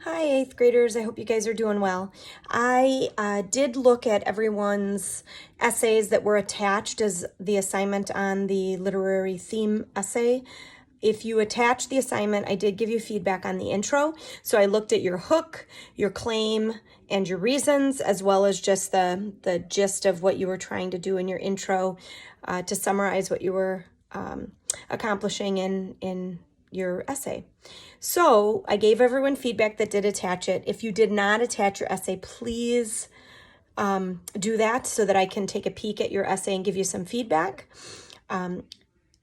Hi, 8th graders. I hope you guys are doing well. I did look at everyone's essays that were attached as the assignment on the literary theme essay. If you attach the assignment, I did give you feedback on the intro. So I looked at your hook, your claim, and your reasons, as well as just the gist of what you were trying to do in your intro to summarize what you were accomplishing in your essay. So I gave everyone feedback that did attach it. If you did not attach your essay, please do that so that I can take a peek at your essay and give you some feedback.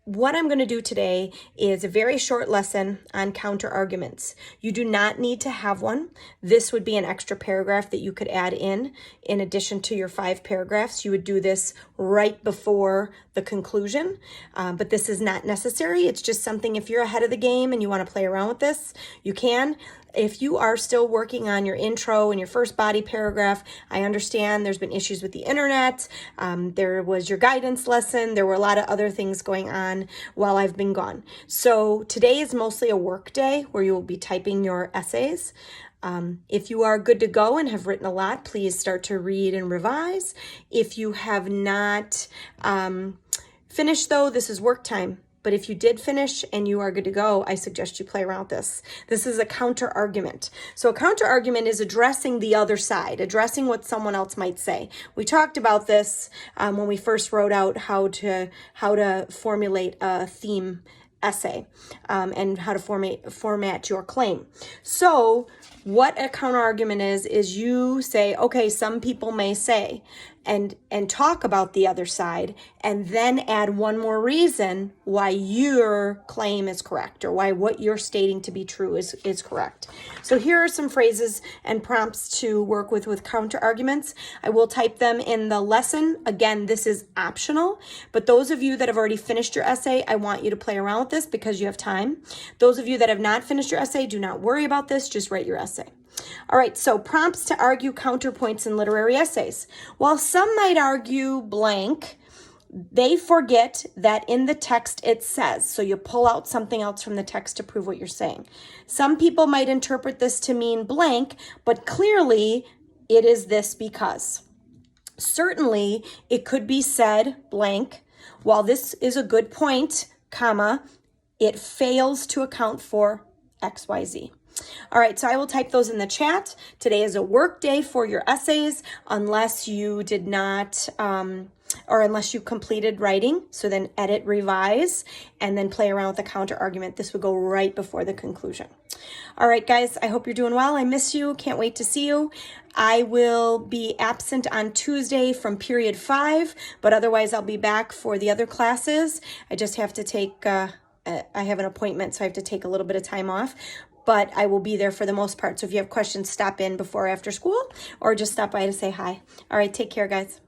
What I'm going to do today is a very short lesson on counter arguments. You do not need to have one. This would be an extra paragraph that you could add in addition to your 5 paragraphs. You would do this right before the conclusion, but this is not necessary. It's just something, if you're ahead of the game and you want to play around with this, you can. If you are still working on your intro and your first body paragraph, I understand there's been issues with the internet. There was your guidance lesson. There were a lot of other things going on while I've been gone. So today is mostly a work day where you will be typing your essays. If you are good to go and have written a lot, please start to read and revise. If you have not finished though, this is work time. But if you did finish and you are good to go, I suggest you play around with this. This is a counter argument. So a counter argument is addressing the other side, addressing what someone else might say. We talked about this when we first wrote out how to formulate a theme essay and how to format your claim. So what a counter argument is you say, okay, some people may say, and talk about the other side, and then add one more reason why your claim is correct, or why what you're stating to be true is correct. So here are some phrases and prompts to work with counter arguments. I will type them in the lesson. Again, this is optional, but those of you that have already finished your essay, I want you to play around with this because you have time. Those of you that have not finished your essay, do not worry about this, just write your essay. All right, so prompts to argue counterpoints in literary essays. While some might argue blank, they forget that in the text it says, so you pull out something else from the text to prove what you're saying. Some people might interpret this to mean blank, but clearly it is this because. Certainly, it could be said blank, while this is a good point, comma, it fails to account for XYZ. All right, so I will type those in the chat. Today is a work day for your essays unless you did not, or unless you completed writing. So then edit, revise, and then play around with the counter argument. This would go right before the conclusion. All right, guys, I hope you're doing well. I miss you. Can't wait to see you. I will be absent on Tuesday from period 5, but otherwise I'll be back for the other classes. I just have to take, I have an appointment, so I have to take a little bit of time off. But I will be there for the most part. So if you have questions, stop in before or after school, or just stop by to say hi. All right, take care, guys.